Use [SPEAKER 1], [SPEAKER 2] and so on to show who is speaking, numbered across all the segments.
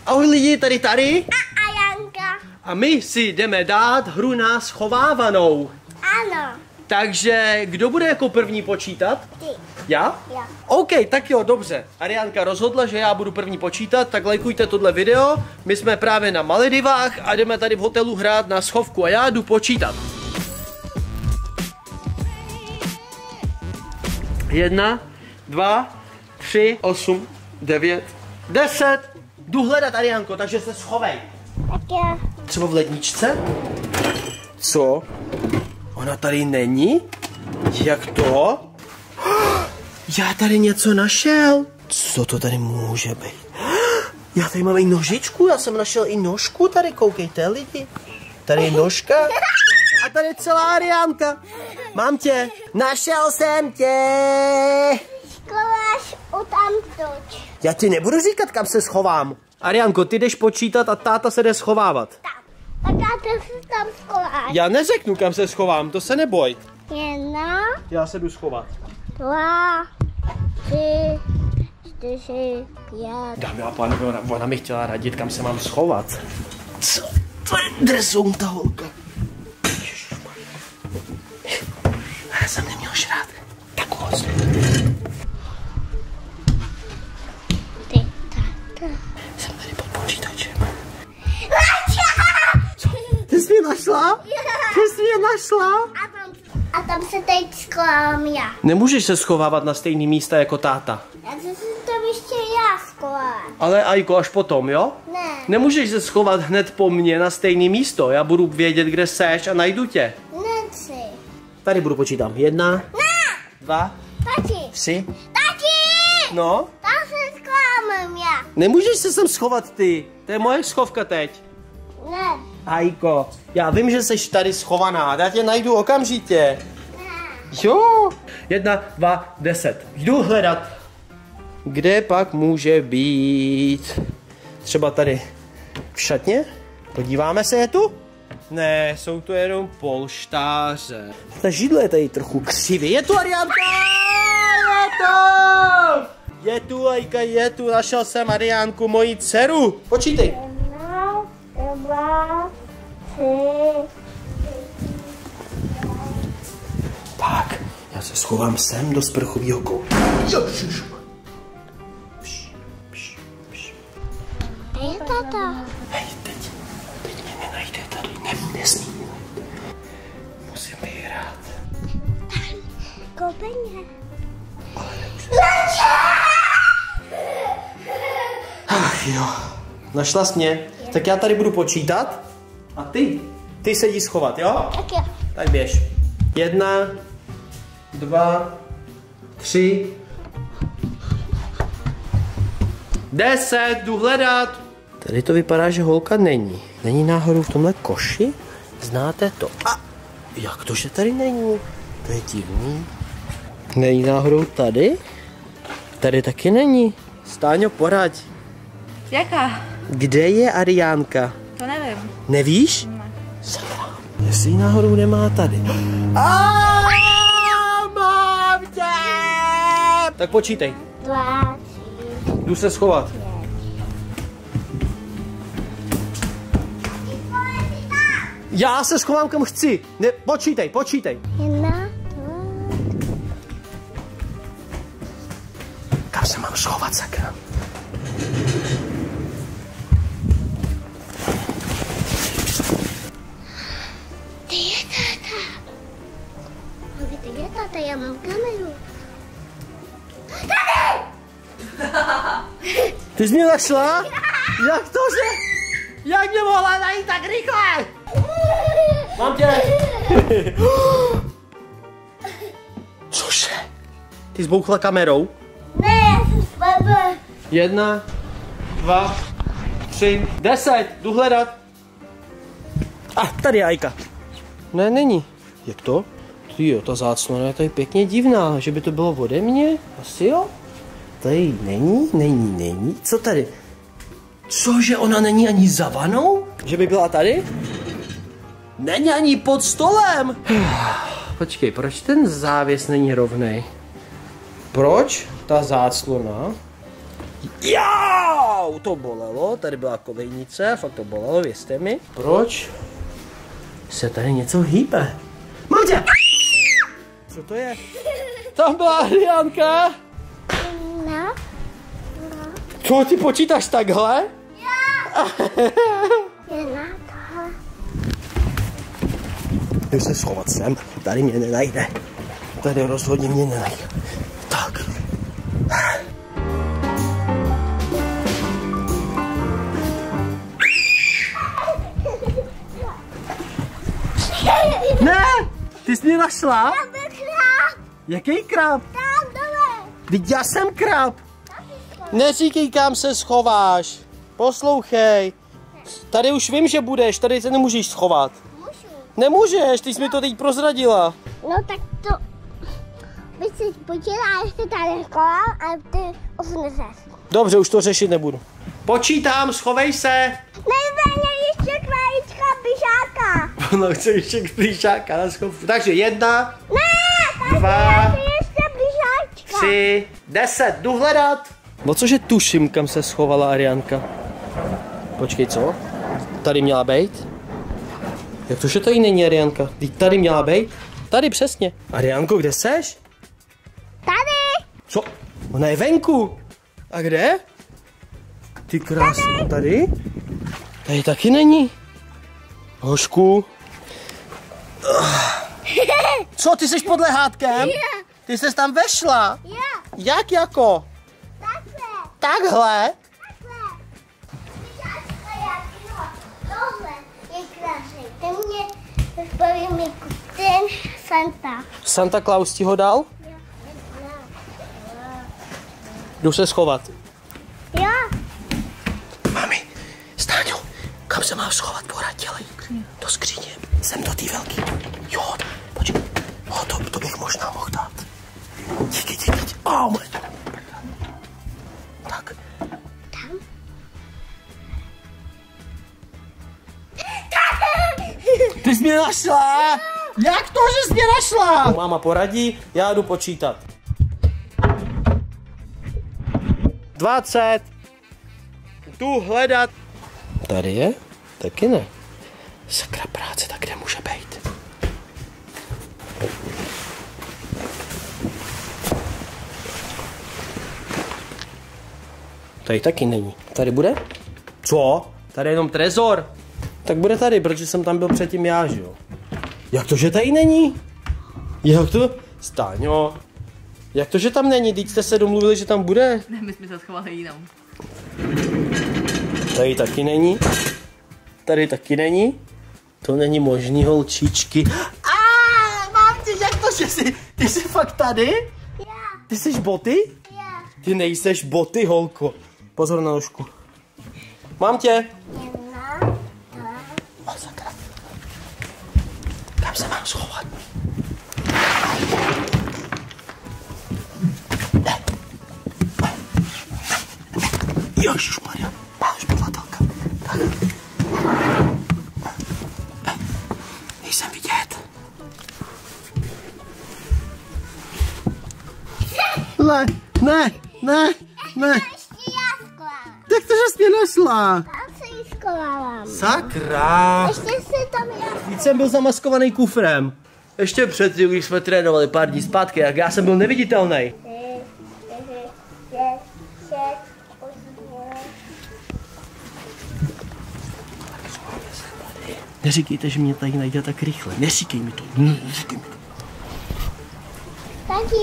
[SPEAKER 1] Ahoj lidi, tady.
[SPEAKER 2] A Janka.
[SPEAKER 1] A my si jdeme dát hru na schovávanou.
[SPEAKER 2] Ano.
[SPEAKER 1] Takže kdo bude jako první počítat?
[SPEAKER 2] Ty.
[SPEAKER 1] Já?
[SPEAKER 2] Já.
[SPEAKER 1] OK, tak jo, dobře. Ariánka rozhodla, že já budu první počítat, tak lajkujte tohle video. My jsme právě na Maledivách a jdeme tady v hotelu hrát na schovku a já jdu počítat. 1, 2, 3, 8, 9, 10. Jdu hledat, Ariánko, takže se schovej.
[SPEAKER 2] Tak já.
[SPEAKER 1] Třeba v ledničce? Co? Ona tady není? Jak to? Já tady něco našel. Co to tady může být? Já tady mám i nožičku, já jsem našel i nožku tady, koukejte lidi. Tady je nožka. A tady je celá Ariánka. Mám tě. Našel jsem tě.
[SPEAKER 2] Schováš utamtud.
[SPEAKER 1] Já ti nebudu říkat, kam se schovám. Ariánko, ty jdeš počítat a táta se jde schovávat.
[SPEAKER 2] Tak já se tam schováš.
[SPEAKER 1] Já neřeknu, kam se schovám, to se neboj.
[SPEAKER 2] 1,
[SPEAKER 1] Já se jdu schovat.
[SPEAKER 2] 2, 3, 4, 5.
[SPEAKER 1] Dámy a pánové, ona mi chtěla radit, kam se mám schovat. Co? To je dresoun ta holka. Já jsem neměl žrát. Tak moc.
[SPEAKER 2] Ty, táta.
[SPEAKER 1] Jsem tady pod počítačem. Co? Ty jsi mě našla? Ty jsi mě našla?
[SPEAKER 2] A tam se teď schovám já.
[SPEAKER 1] Nemůžeš se schovávat na stejný místa jako táta.
[SPEAKER 2] Já se tam ještě já schovám.
[SPEAKER 1] Ale Ajko, až potom, jo?
[SPEAKER 2] Ne.
[SPEAKER 1] Nemůžeš se schovat hned po mně na stejný místo. Já budu vědět, kde seš a najdu tě.
[SPEAKER 2] Nechci.
[SPEAKER 1] Tady budu počítat. 1,
[SPEAKER 2] Ne.
[SPEAKER 1] 2,
[SPEAKER 2] Tati.
[SPEAKER 1] 3.
[SPEAKER 2] Tati.
[SPEAKER 1] No?
[SPEAKER 2] Tam se schovám já.
[SPEAKER 1] Nemůžeš se sem schovat ty. To je moje schovka teď.
[SPEAKER 2] Ne.
[SPEAKER 1] Ajko, já vím, že jsi tady schovaná. Já tě najdu okamžitě.
[SPEAKER 2] Ne.
[SPEAKER 1] Jo. 1, 2, 10. Jdu hledat. Kde pak může být? Třeba tady v šatně? Podíváme se, je tu? Ne, jsou to jenom polštáře. Ta židle je tady trochu křivě. Je tu, Ariánka! Je tu! Je tu, Ajka, je tu. Našel jsem Ariánku, moji dceru. Počítej.
[SPEAKER 2] 1, 2, 3.
[SPEAKER 1] Tak, já se schovám sem do sprchového kouta.
[SPEAKER 2] Kde je tata?
[SPEAKER 1] Hej, teď mě nenajde tady, nesmí mě najít. Musím vyhrát.
[SPEAKER 2] Kopeně.
[SPEAKER 1] Ale nemůžu. Ach jo, našla jsi mě. Tak já tady budu počítat a ty se jdi schovat, jo?
[SPEAKER 2] Tak jo.
[SPEAKER 1] Tak běž. 1, 2, 3, 10, jdu hledat. Tady to vypadá, že holka není. Není náhodou v tomhle koši? Znáte to? A jak to, že tady není? To je divný. Není náhodou tady? Tady taky není. Stáňo, poraď.
[SPEAKER 3] Jaká?
[SPEAKER 1] Kde je Ariánka?
[SPEAKER 3] To nevím.
[SPEAKER 1] Nevíš?
[SPEAKER 3] Ne.
[SPEAKER 1] Sakra. Jestli ji náhodou nemá tady. Mám tě! Tak počítej.
[SPEAKER 2] 2, 3.
[SPEAKER 1] Jdu se schovat. Já se schovám kam chci. Ne, počítej.
[SPEAKER 2] 1, 2.
[SPEAKER 1] Kam se mám schovat, sakra?
[SPEAKER 2] Ty je tata. Ty je tata, já mám kameru.
[SPEAKER 1] Ty jsi mě našla? Jak to, že? Jak mě mohla najít tak rychle? Mám tě. Cože? Ty zbouchla kamerou?
[SPEAKER 2] Ne, já jsem s babou.
[SPEAKER 1] 1, 2, 3, 10. Jdu hledat. A tady je Ajka. Ne, není. Jak to? Tyjo, ta záclona je tady pěkně divná. Že by to bylo ode mě? Asi jo. Tady není. Co tady? Cože, ona není ani za vanou? Že by byla tady? Není ani pod stolem. Počkej, proč ten závěs není rovnej? Proč ta záclona Jau, to bolelo, tady byla kolejnice, fakt to bolelo, věřte mi. Proč se tady něco hýbe? Mám tě! Co to je? Tam byla Ariánka.
[SPEAKER 2] No.
[SPEAKER 1] Co, ty počítáš takhle?
[SPEAKER 2] Je na tohle.
[SPEAKER 1] Jdu se schovat sem, tady mě nenajde. Tady rozhodně mě nenajde. Tak. Ne! Ty jsi mě našla?
[SPEAKER 2] Tam byl kráp.
[SPEAKER 1] Jaký krab?
[SPEAKER 2] Tam dole.
[SPEAKER 1] Vždyť já jsem krab. Neříkej, kam se schováš. Poslouchej. Tady už vím, že budeš, tady se nemůžeš schovat.
[SPEAKER 2] Můžu.
[SPEAKER 1] Nemůžeš, ty jsi mi to teď prozradila.
[SPEAKER 2] No tak to... Vy si počítá, jestli tady škola a ty usneseš.
[SPEAKER 1] Dobře, už to řešit nebudu. Počítám, schovej se.
[SPEAKER 2] Nejméně ještě krajíčka běžáka.
[SPEAKER 1] No, chce ještě plíšáka na schovu. Takže 1,
[SPEAKER 2] Ne, tady
[SPEAKER 1] 2,
[SPEAKER 2] je ještě běžáčka.
[SPEAKER 1] 3, 10, jdu hledat. No cože tuším, kam se schovala Ariánka. Počkej, co? Tady měla být? Jak to, že tady není Ariánka? Tady měla být? Tady přesně. Ariánko, kde seš?
[SPEAKER 2] Tady.
[SPEAKER 1] Co? Ona je venku. A kde? Ty krásno. Tady? Tady taky není. Hošku. Co, ty jsi pod lehátkem? Ty jsi tam vešla.
[SPEAKER 2] Jo,
[SPEAKER 1] Jak jako?
[SPEAKER 2] takhle.
[SPEAKER 1] Takhle?
[SPEAKER 2] Takhle. Běžáčka jak jo. Tohle je krásný. Ten mě zbaví mi ten Santa.
[SPEAKER 1] Santa Claus ti ho dal?
[SPEAKER 2] Jo.
[SPEAKER 1] Jdu se schovat.
[SPEAKER 2] Jo.
[SPEAKER 1] Mami, Stáňo, kam se mám schovat? Pořád dělej. Do skříně. Sem do té velký. Jo, počkej. To bych možná mohl dát. Díky. Oh, tak.
[SPEAKER 2] Tam.
[SPEAKER 1] Ty jsi mě našla! Jak to, že jsi mě našla? Máma poradí, já jdu počítat. 20. Jdu hledat. Tady je? Taky ne. Sakra práce, tak kde může být? Tady taky není. Tady bude? Co? Tady je jenom trezor. Tak bude tady, protože jsem tam byl předtím já, že jo? Jak to, že tady není? Jak to? Stáňo. Jak to, že tam není? Teď jste se domluvili, že tam bude?
[SPEAKER 3] Ne, my jsme se schovali jinam.
[SPEAKER 1] Tady taky není. Tady taky není. To není možný, holčičky. Mám tě, jak to, že jsi? Ty jsi fakt tady?
[SPEAKER 2] Jo.
[SPEAKER 1] Ty jsi boty?
[SPEAKER 2] Jo.
[SPEAKER 1] Ty nejseš boty, holko. Pozor na nožku. Mám tě.
[SPEAKER 2] Jedna.
[SPEAKER 1] O, sakra. Kam se mám schovat? Ježišmarja, má už podlatelka. Tak. Nejsem vidět. Ne.
[SPEAKER 2] Ještě já skolám.
[SPEAKER 1] Tak to, že jsi mě našla.
[SPEAKER 2] Tam se jí skolávám.
[SPEAKER 1] Sakra.
[SPEAKER 2] Ještě si tam já.
[SPEAKER 1] Víc jsem byl zamaskovaný kufrem. Ještě předtím, když jsme trénovali pár dní zpátky, jak já jsem byl neviditelný.
[SPEAKER 2] 3, 4, 5, 6, 8.
[SPEAKER 1] Neříkejte, že mě tady najde tak rychle. Neříkej mi to. Neříkej mi to.
[SPEAKER 2] Taky.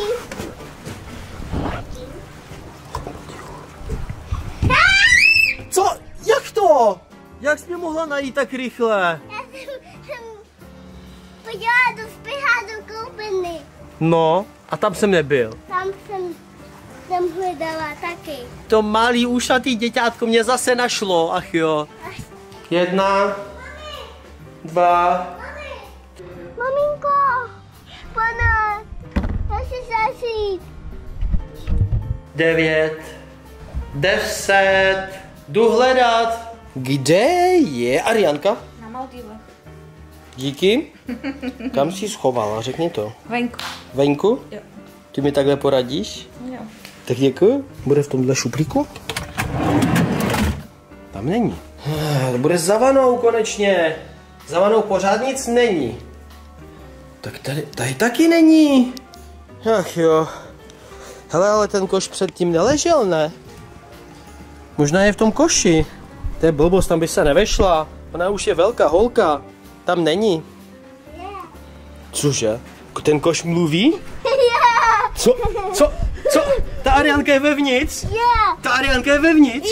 [SPEAKER 1] Co? Jak to? Jak jsi mě mohla najít tak rychle?
[SPEAKER 2] Já jsem podívala do spěchá do koupelny.
[SPEAKER 1] No, a tam jsem nebyl.
[SPEAKER 2] Tam jsem hledala taky.
[SPEAKER 1] To malý ušatý děťátko mě zase našlo, ach jo. 1, 2.
[SPEAKER 2] Maminko, pane, já si zasít.
[SPEAKER 1] 9, 10. Jdu hledat. Kde je Ariánka?
[SPEAKER 3] Na Maldivech.
[SPEAKER 1] Díky. Kam jsi schovala, řekni to.
[SPEAKER 3] Venku.
[SPEAKER 1] Venku?
[SPEAKER 3] Jo.
[SPEAKER 1] Ty mi takhle poradíš?
[SPEAKER 3] Jo.
[SPEAKER 1] Tak děkuji. Bude v tomhle šuplíku? Tam není. To bude za vanou konečně. Za vanou pořád nic není. Tak tady taky není. Ach jo. Hele, ale ten koš předtím neležel, ne? Možná je v tom koši. To je blbost, tam by se nevešla. Ona už je velká holka. Tam není. Cože? Ten koš mluví? Co? Ta Ariánka je vevnitř? Ta Ariánka je vevnitř?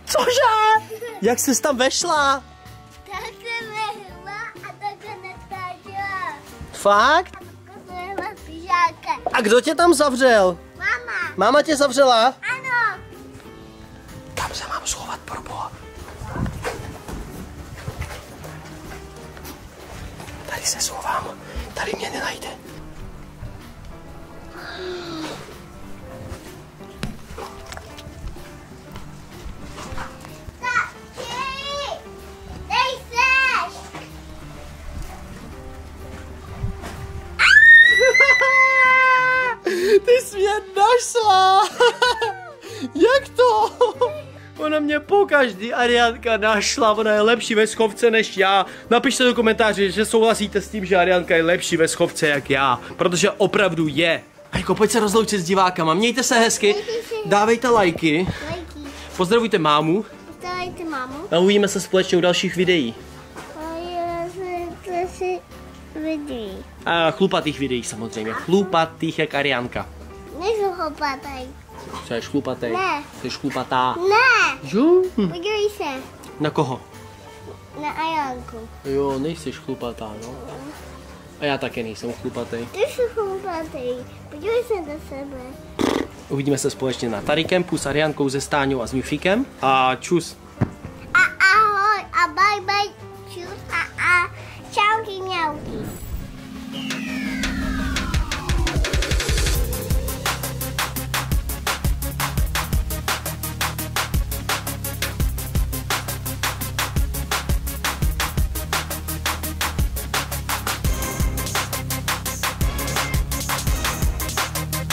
[SPEAKER 1] Cože? Jak jsi tam vešla?
[SPEAKER 2] Tak se vehla a tak se netáčela.
[SPEAKER 1] Fakt?
[SPEAKER 2] Vehla z pyžáka.
[SPEAKER 1] A kdo tě tam zavřel?
[SPEAKER 2] Mama.
[SPEAKER 1] Máma tě zavřela?
[SPEAKER 2] Ano.
[SPEAKER 1] Kam se mám schovat, proboha? Tady se schovám. Tady mě nenajde. Ty jsi mě našla! Jak to? Ona mě pokaždý Ariánka našla, ona je lepší ve schovce než já. Napište do komentáře, že souhlasíte s tím, že Ariánka je lepší ve schovce jak já. Protože opravdu je. Ajko, pojď se rozloučit s divákama, mějte se hezky, dávejte lajky, pozdravujte mámu.
[SPEAKER 2] Pozdravujte mámu.
[SPEAKER 1] A uvidíme se společně u dalších videí. A chlupatých videí samozřejmě, chlupatých jak Ariánka.
[SPEAKER 2] Nejsou chlupatý.
[SPEAKER 1] Jsi chlupatý?
[SPEAKER 2] Ne.
[SPEAKER 1] Jsi chlupatá?
[SPEAKER 2] Ne.
[SPEAKER 1] Jo?
[SPEAKER 2] Podívej se.
[SPEAKER 1] Na koho?
[SPEAKER 2] Na Ariánku.
[SPEAKER 1] Jo, nejsi chlupatá, no. A já také nejsem chlupatý.
[SPEAKER 2] Ty jsi chlupatý. Podívej se na sebe.
[SPEAKER 1] Uvidíme se společně na Tarikempu s Ariánkou, se Stáňou a s Mifíkem. A čus.
[SPEAKER 2] A ahoj a bye bye. Čus a čauky mňauky.